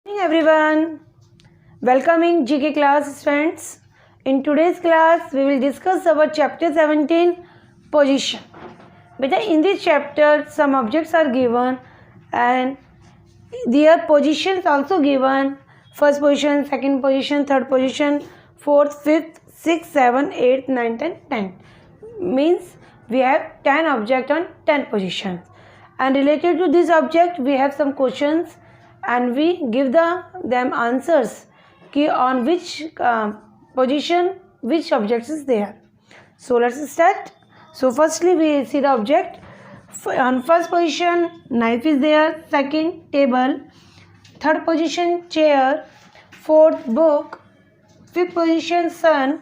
Morning everyone, welcome in GK class friends. In today's class we will discuss about chapter 17 position. Beta, in this chapter some objects are given and their positions also given. First position, second position, third position, fourth, fifth, sixth, seventh, eighth, ninth and 10th. Means we have 10 objects on 10 positions. And related to this object we have some questions and we give them answers on which position which object is there. So let's start. So firstly we see the object. On first position knife is there, second table, third position chair, fourth book, fifth position sun,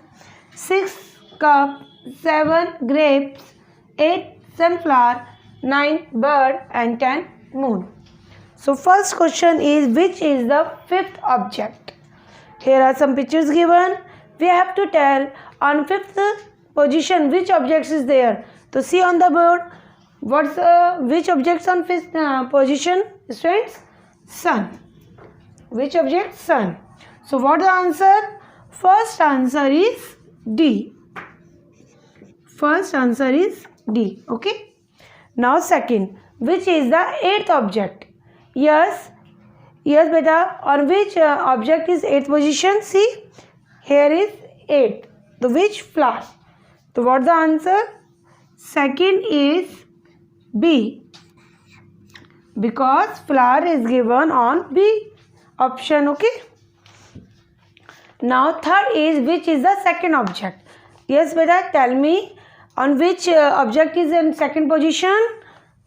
sixth cup, seven grapes, eight sunflower, nine bird and 10 moon. So first question is which is the fifth object? Here are some pictures given. We have to tell on fifth position which objects is there. So see on the board which objects on fifth position, students? Sun. Which object? Sun. So what the answer? First answer is D. First answer is D. Okay. Now second, which is the eighth object? Yes, beta. On which object is eighth position? See, here is 8. So which flower? So what the answer? Second is B. Because flower is given on B option. Okay. Now third is which is the second object? Yes, beta. Tell me on which object is in second position?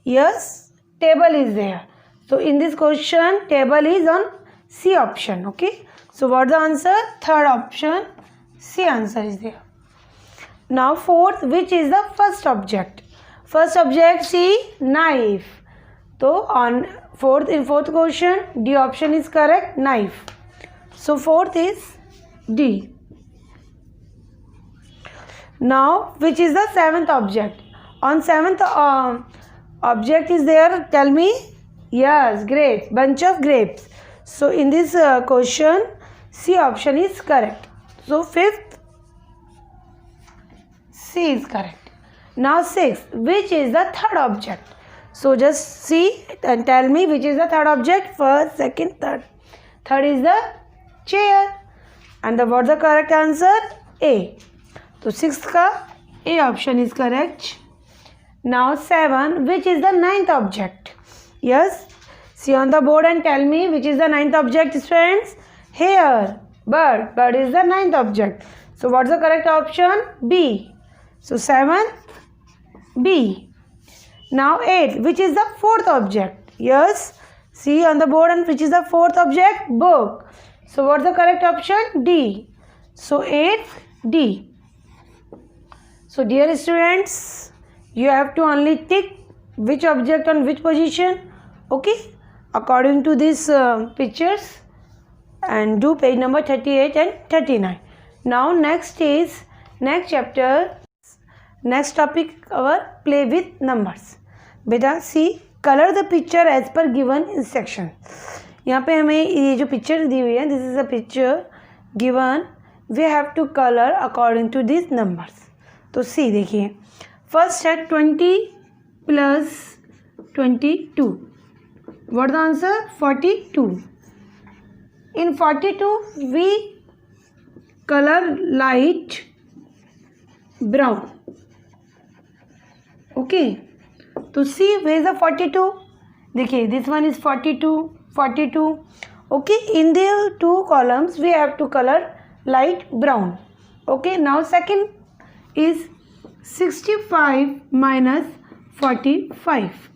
Yes, table is there. So in this question table is on C option. Okay. So what the answer? Third option, C answer is there. Now fourth, which is the first object? First object, see, knife. So on fourth question D option is correct, knife. So fourth is D. Now which is the seventh object? On seventh object is there, tell me. Yes, grapes, bunch of grapes. So in this question C option is correct. So fifth, C is correct. Now sixth, which is the third object? So just see and tell me which is the third object. First, second, third. Third is the chair. And what the correct answer? A. So sixth ka A option is correct. Now 7, which is the ninth object? Yes, see on the board and tell me which is the ninth object, friends. Here, bird. Bird is the ninth object. So what's the correct option? B. So 7, B. Now 8, which is the fourth object? Yes, see on the board and which is the fourth object? Book. So what's the correct option? D. So 8, D. So dear students, you have to only tick which object on which position. Okay, according to these pictures, and do page number 38 and 39. Now next chapter, next topic our play with numbers. बेटा see, color the picture as per given instruction. यहाँ पे हमें ये जो picture दी हुई है, this is a picture given, we have to color according to these numbers. तो see देखिए, first है 20 plus 22. What the answer? 42. In 42 we color light brown. Okay. So see where is the 42? देखिए, this one is 42. Okay. In the two columns we have to color light brown. Okay. Now second is 65 minus 45.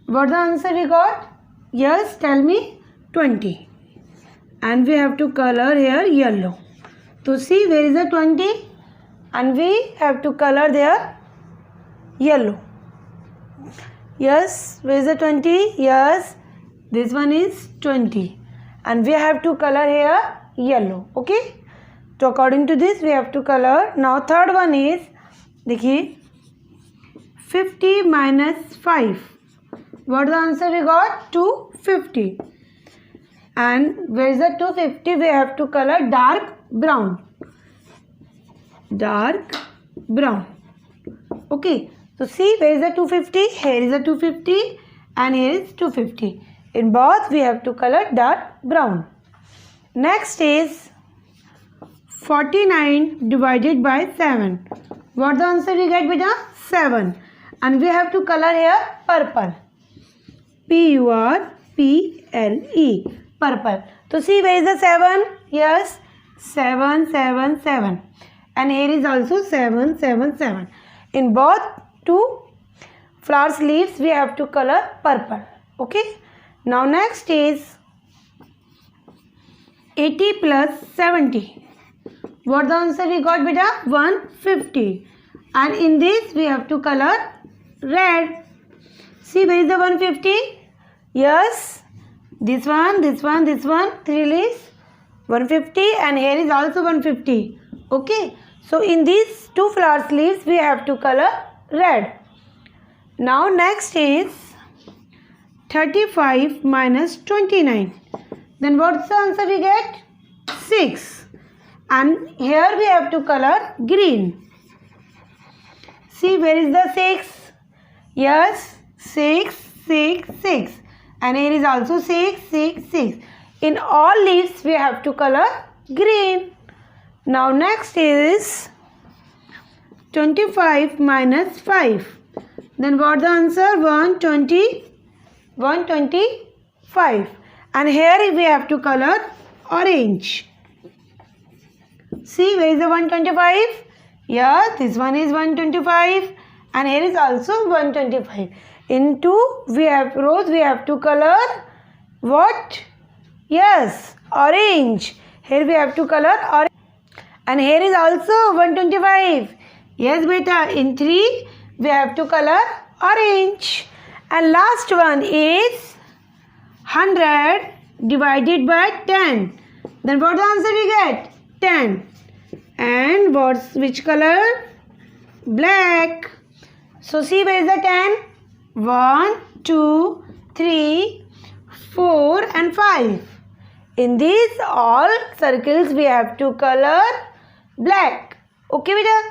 What the answer we got? Yes, tell me. 20. And we have to color here yellow. So see where is the 20? And we have to color there yellow. Yes, where is the 20? Yes, this one is 20. And we have to color here yellow. Okay. So according to this we have to color. Now third one is, देखिए, 50 minus 5. What the answer we got? 250. and where is the 250? We have to color dark brown. Dark brown. Okay, so see, where is the 250? Here is the 250 and here is 250. In both we have to color dark brown. Next is 49 divided by 7. What the answer we get, beta? 7. And we have to color here purple. Purple. Purple. So see, where is the 7? Yes, 7, 7, 7. And here is also 7, 7, 7. In both two flowers leaves we have to color purple. Okay. Now next is 80 plus 70. What the answer we got, beta? 150. And in this we have to color red. See, where is the 150? Yes, this one, this one, this one, 3 leaves, 150, and here is also 150. Okay, so in these two flowers leaves we have to color red. Now next is 35 minus 29. Then what's the answer we get? 6. And here we have to color green. See, where is the 6? Yes, 6, 6, 6. And here is also 6, 6, 6. In all leaves we have to color green. Now next is 25 minus 5. Then what the answer? 125. And here we have to color orange. See, where is the 125? Yeah, this one is 125 and here is also 125. In two rows we have to color what? Yes, orange. Here we have to color orange. And here is also 125. Yes, beta. In 3 we have to color orange. And last one is 100 divided by 10. Then what the answer we get? 10. And which color? Black. So see, where is the 10? 1, 2, 3, 4 and 5. In these all circles we have to color black. Okay, beta?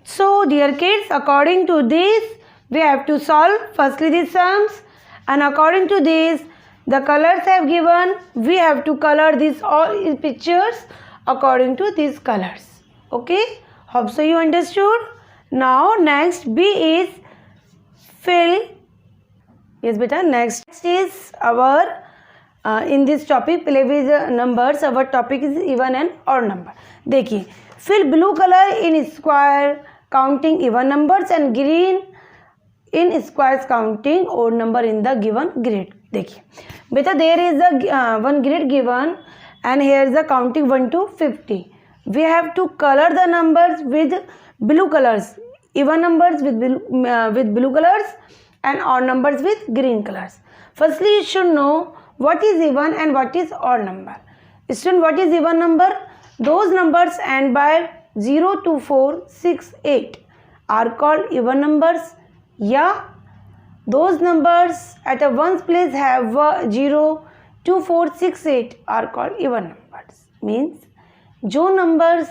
So dear kids, according to this we have to solve firstly these sums, and according to this the colors have given, we have to color these all pictures according to these colors. Okay, hope so you understood. Now next B is fill. Yes beta, next is our in this topic play with numbers. Our topic is even and odd number. देखिए, fill blue color in square counting even numbers and green in squares counting odd number in the given grid. देखिए बेटा, there is a one grid given and here is the counting 1 to 50. We have to color the numbers with blue colors, even numbers with blue colors and odd numbers with green colors. Firstly, you should know what is even and what is odd number. Student, what is even number? Those numbers end by 0, 2, 4, 6, 8 are called even numbers. Yeah, those numbers at a ones place have 0, 2, 4, 6, 8 are called even numbers. Means जो numbers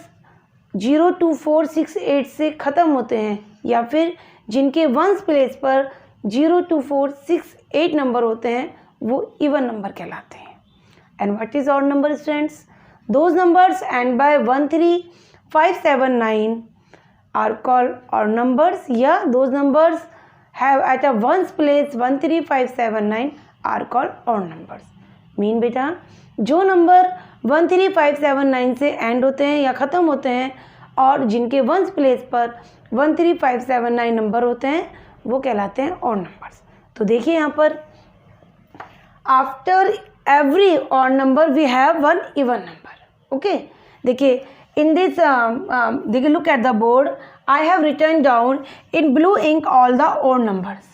0, 2, 4, 6, 8 से ख़त्म होते हैं या फिर जिनके ones place पर 0, 2, 4, 6, 8 number होते हैं वो इवन नंबर कहलाते हैं. And what is odd number students? Those numbers end by 1, 3, 5, 7, 9 are called odd numbers. या those numbers have at a ones place 1, 3, 5, 7, 9 are called odd numbers. Mean बेटा, जो number 1, 3, 5, 7, 9 से एंड होते हैं या ख़त्म होते हैं और जिनके वंस प्लेस पर 1, 3, 5, 7, 9 नंबर होते हैं वो कहलाते हैं ऑड नंबर्स. तो देखिए यहाँ पर after every odd number we have one even number. Okay, देखिए इन दिस देखिए look at the board. I have written down in blue ink all the odd numbers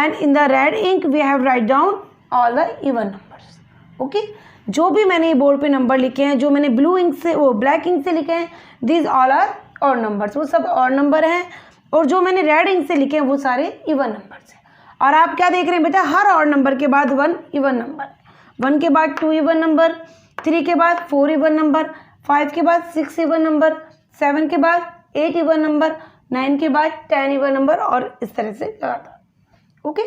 and in the red ink we have write down all the even numbers. Okay, जो भी मैंने board पे number लिखे हैं, जो मैंने blue ink से वो ब्लैक इंक से लिखे हैं, these all are odd numbers. वो सब odd नंबर हैं और जो मैंने रेड इंक से लिखे हैं वो सारे इवन नंबर्स हैं. और आप क्या देख रहे हैं बेटा, हर ऑड नंबर के बाद वन इवन नंबर. 1 के बाद 2 इवन नंबर, 3 के बाद 4 इवन नंबर, 5 के बाद 6 इवन नंबर, 7 के बाद 8 इवन नंबर, 9 के बाद 10 इवन नंबर, और इस तरह से लगातार। ओके,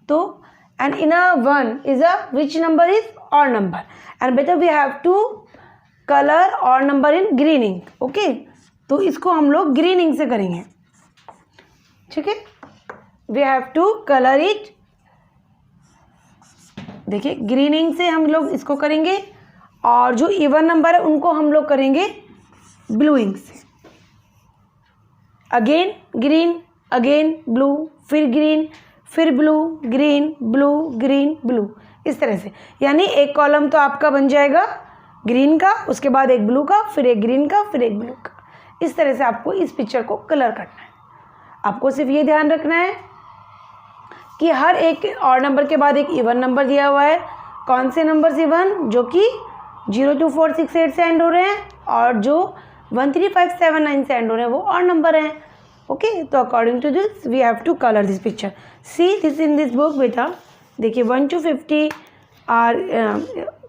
तो and in a 1 is a which number is odd number, and better we have to color odd number in green ink. Okay, तो इसको हम लोग ग्रीन इंक से करेंगे, ठीक है। We have to colour it, देखिए ग्रीन इंक से हम लोग इसको करेंगे, और जो इवन नंबर है उनको हम लोग करेंगे ब्लू इंक से। अगेन ग्रीन, अगेन ब्लू, फिर ग्रीन, फिर blue, green, blue, green, blue, इस तरह से। यानी एक कॉलम तो आपका बन जाएगा ग्रीन का, उसके बाद एक ब्लू का, फिर एक ग्रीन का, फिर एक ब्लू का। इस तरह से आपको इस पिक्चर को कलर करना है। आपको सिर्फ ये ध्यान रखना है कि हर एक ऑड नंबर के बाद एक इवन नंबर दिया हुआ है। कौन से नंबर्स इवन? जो कि 0, 2, 4, 6, 8 से एंड हो रहे हैं, और जो 1, 3, 5, 7, 9 से एंड हो रहे हैं वो ऑड नंबर हैं। ओके, तो according to this we have to colour this picture. See this in this book बेटा, देखिए 1 to 50 आर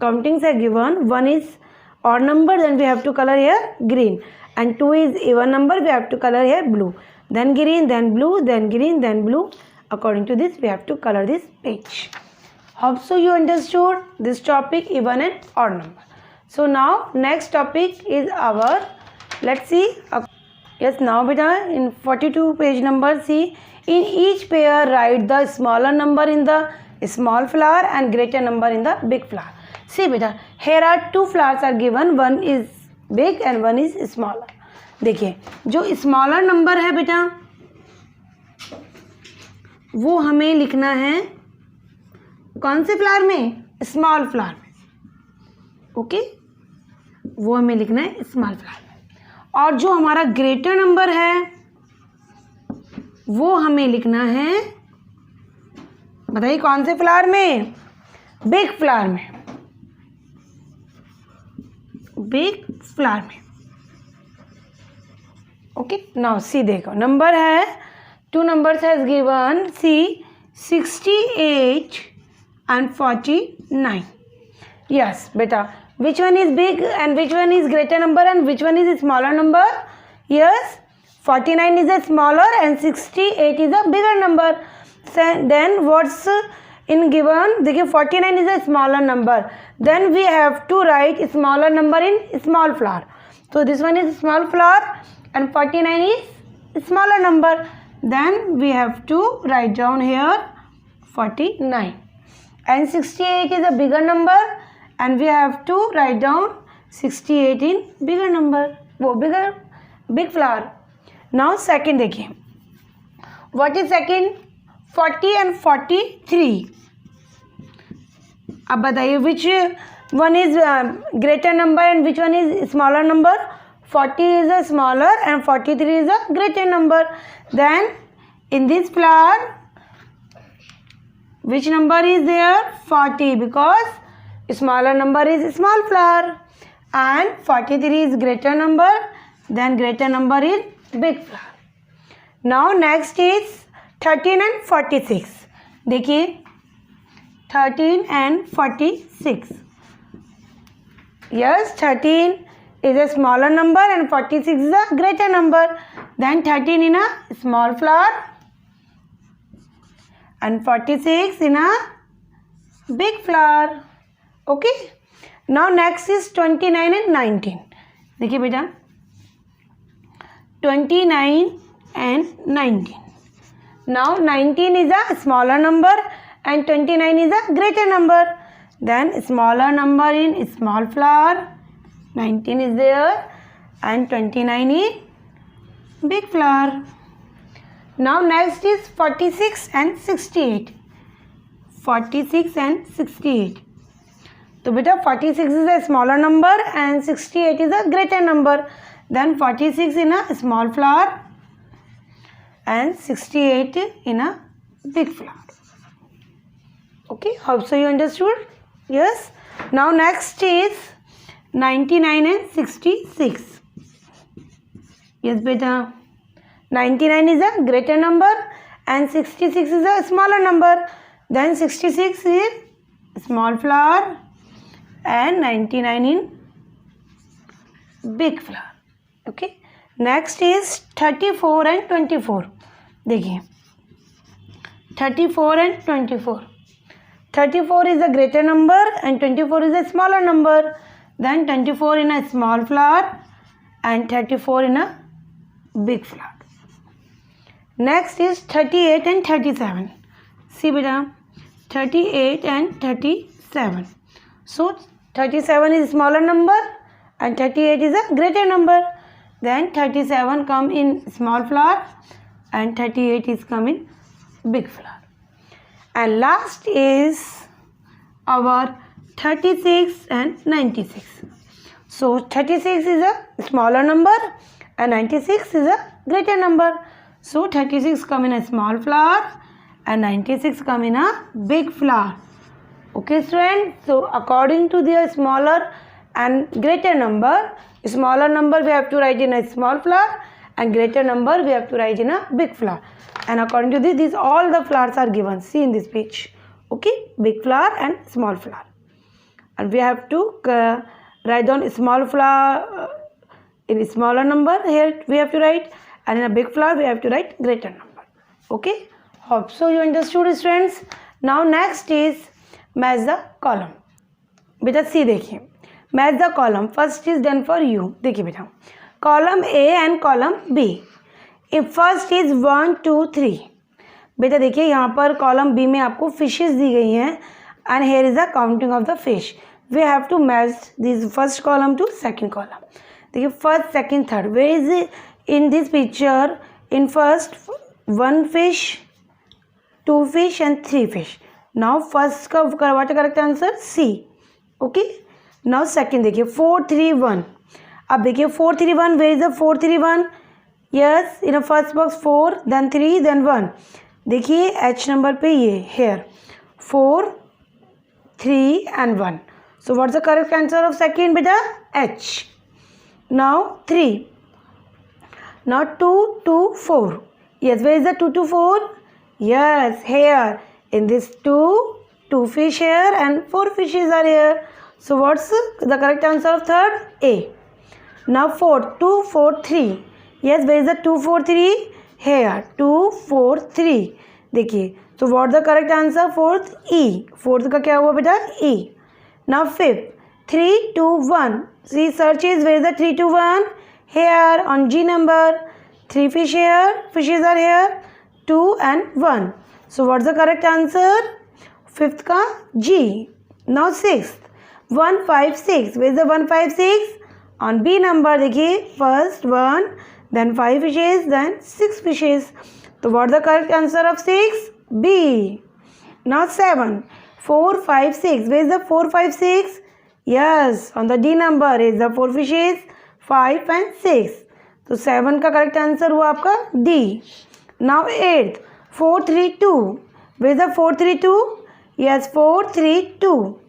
काउंटिंग्स है given. 1 is odd number, then we have to colour here green, and 2 is even number, we have to color here blue, then green, then blue, then green, then blue. According to this we have to color this page. Hope so you understood this topic, even and odd number. So now next topic is our, let's see, yes, now beta in 42 page number, see, in each pair write the smaller number in the small flower and greater number in the big flower. See beta, here are 2 flowers are given, one is big and 1 is smaller. देखिए जो smaller number है बेटा वो हमें लिखना है कौन से फ्लावर में? स्मॉल फ्लावर में। ओके, वो हमें लिखना है स्मॉल फ्लावर में। और जो हमारा ग्रेटर नंबर है वो हमें लिखना है, बताइए कौन से फ्लावर में? बिग फ्लावर में, बिग फ्लावर में। ओके, नाउ सी देखो नंबर है 2 numbers has given, see 68 and 49. Yes beta, which one is big and which one is greater number and which one is a smaller number? Yes, 49 is a smaller and 68 is a bigger number. Then what's in given? देखिए 49 is a smaller number, then we have to write smaller number in small flower. So this one is small flower and 49 is smaller number, then we have to write down here 49, and 68 is a bigger number and we have to write down 68 in bigger number, वो big flower. Now second देखिए, what is second? 40 and 43. अब बताइए which one is greater number and which one is smaller number? 40 is a smaller and 43 is a greater number. Then in this flower which number is there? 40, because smaller number is small flower and 43 is greater number, then greater number is big flower. Now next is 13 and 46. देखिए 13 and 46. Yes, 13 is a smaller number and 46 is a greater number. Then 13 in a small flower and 46 in a big flower. Okay. Now next is 29 and 19. देखिए बेटा 29 and 19. Now 19 is a smaller number and 29 is a greater number. Then smaller number in small flower, 19 is there and 29 is big flower. Now next is 46 and 68. 46 and 68. तो बेटा 46 is a smaller number and 68 is a greater number. Then 46 in a small flower and 68 in a big flower. Okay, hope so you understood. Yes. Now next is 99 and 66. Yes beta, 99 is a greater number and 66 is a smaller number. Then 66 is small flower and 99 in big flower. Okay, next is 34 and 24. देखिए 34 and 24. 34 is a greater number and 24 is a smaller number. Then 24 in a small flower and 34 in a big flower. Next is 38 and 37. See beta, 38 and 37. So 37 is smaller number and 38 is a greater number. Then 37 come in small flower and 38 is come in big flower. And last is our 36 and 96. So 36 is a smaller number and 96 is a greater number. So 36 come in a small flower and 96 come in a big flower. Okay students, so according to their smaller and greater number, smaller number we have to write in a small flower and greater number we have to write in a big flower. And according to this, these all the flowers are given. See in this page. Okay, big flower and small flower. And we have to write down small flower in a smaller number. Here we have to write, and in a big flower we have to write greater number. Okay, hope so you understood students. Now next is match the column. बेटा सी देखिए, match the column. First is done for you. देखिए बेटा, column A and column B. If first is 1 2 3. बेटा देखिए यहाँ पर column B में आपको fishes दी गई हैं and here is the counting of the fish. We have to match this first column to second column. देखिए first, second, third. Where is it in this picture? In first 1 fish, 2 fish and 3 fish. Now first का what correct answer? C. Okay. Now second देखिए 4 3 1. अब देखिए 4 3 1. Where is the 4 3 1? Yes, in a first box 4, then 3, then 1. देखिए H number पे ये here 4 3 and 1. So what's the correct answer of second beta? H. Now 3. Now 2 2 4. Yes, where is the 2 2 4? Yes, here in this 2 fish here and 4 fishes are here. So what's the correct answer of third? A. Now 4 2 4 3. Yes, where is the 2 4 3? Here 2 4 3. देखिए, so what the correct answer? Fourth E. Fourth का क्या हुआ बेटा? E. Now fifth 3 2 1. See search is where is the 3 2 1? Here on G number. 3 fish here. Fishes are here. 2 and 1. So what's the correct answer? Fifth का G. Now sixth 1 5 6. Where is the 1 5 6? On B number देखिए first 1, then 5 fishes, then 6 fishes. So what the correct answer of 6? B. Now 7 4 5 6. Where is the 4 5 6? Yes, on the D number is the 4 fishes, 5 and 6. तो 7 का correct answer हुआ आपका D. Now 8th 4 3 2. Where is the 4 3 2? Yes, 4 3 2.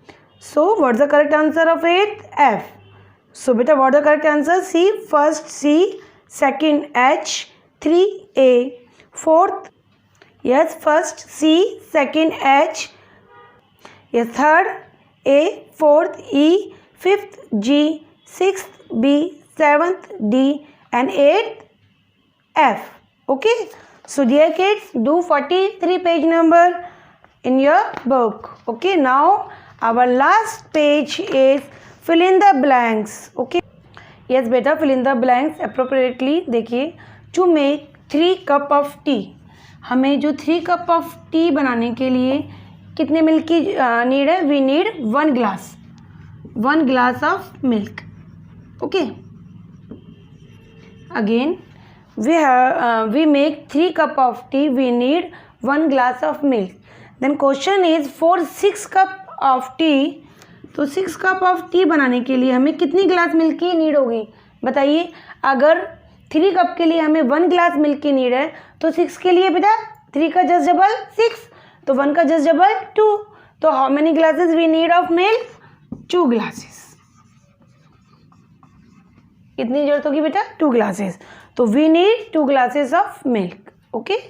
So what's the correct answer of 8th? F. So beta what the correct answer? C. First C, second H, 3 A, fourth yes first C, second H, yes third A, fourth E, fifth G, sixth B, seventh D and eighth F. Okay, so dear kids, do 43 page number in your book. Okay, now our last page is fill in the blanks. Okay, yes beta, fill in the blanks appropriately. देखिए, to make 3 cup of tea. हमें जो 3 cup of tea बनाने के लिए कितने milk की need है? We need 1 glass. 1 glass of milk. Okay. Again, we make 3 cup of tea. We need 1 glass of milk. Then question is for 6 cup of tea. तो 6 cup of T बनाने के लिए हमें कितनी ग्लास मिल्क की need होगी बताइए? अगर 3 कप के लिए हमें 1 ग्लास मिल्क की नीड है तो 6 के लिए बेटा 3 का जस्ट डबल 6, तो 1 का जस्ट डबल 2. तो how many glasses we need of milk? 2 glasses. कितनी जरूरत होगी बेटा? 2 ग्लासेस. तो we need 2 glasses of milk. Okay,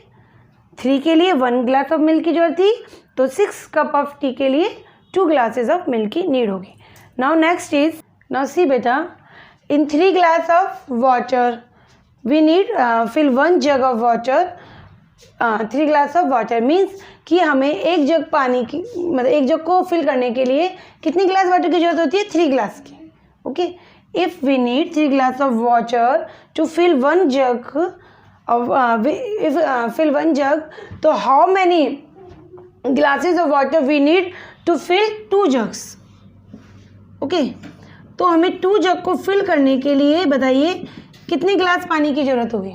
3 के लिए 1 ग्लास ऑफ मिल्क की जरूरत थी, तो 6 कप ऑफ टी के लिए 2 glasses ऑफ मिल्क की नीड होगी. Now next is, now see बेटा, in 3 glass of water we need fill 1 jug of water. 3 glass of water means कि हमें एक जग पानी की, मतलब एक जग को फिल करने के लिए कितनी ग्लास वाटर की जरूरत होती है? 3 ग्लास की. Okay, if we need 3 glass of water to fill 1 jug fill 1 jug, तो how many glasses of water we need to fill 2 jugs? Okay, तो हमें 2 जग को फिल करने के लिए बताइए कितने ग्लास पानी की जरूरत होगी?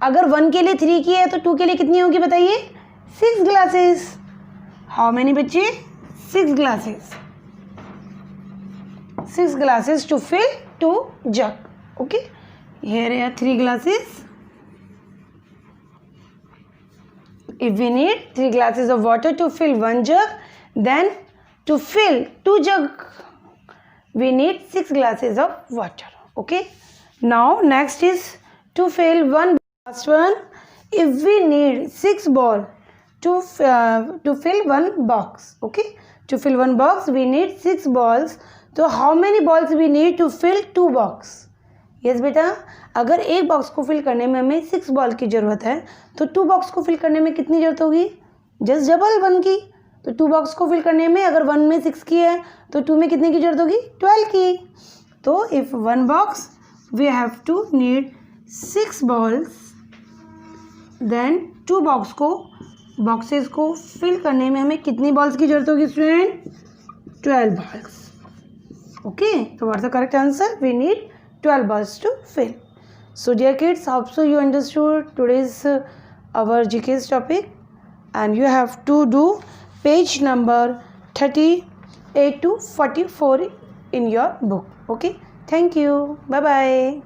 अगर 1 के लिए 3 की है तो 2 के लिए कितनी होगी बताइए? 6 ग्लासेस. हाउ मैनी बच्चे? 6 glasses. 6 glasses to fill 2 jug. Okay, here are 3 glasses. If we need 3 glasses of water to fill 1 jug, then to fill 2 jug, we need 6 glasses of water. Okay. Now next is to fill one. Last one. If we need 6 ball to fill 1 box. Okay. To fill 1 box, we need 6 balls. So how many balls we need to fill 2 box? Yes बेटा, अगर एक box को fill करने में हमें 6 ball की ज़रूरत है तो 2 बॉक्स को फिल करने में कितनी ज़रूरत होगी? जस्ट डबल 1 की. तो 2 बॉक्स को फिल करने में अगर 1 में 6 की है तो 2 में कितने की ज़रूरत होगी? 12 की. तो if 1 box we have to need 6 balls, then 2 boxes को फिल करने में हमें कितनी बॉल्स की ज़रूरत होगी स्टूडेंट? 12 बॉल्स. ओके, तो what's the correct answer? We need 12 balls to fill. So dear kids, hope so you understood today's our GK's topic, and you have to do page number 38 to 44 in your book. Okay, thank you, bye bye.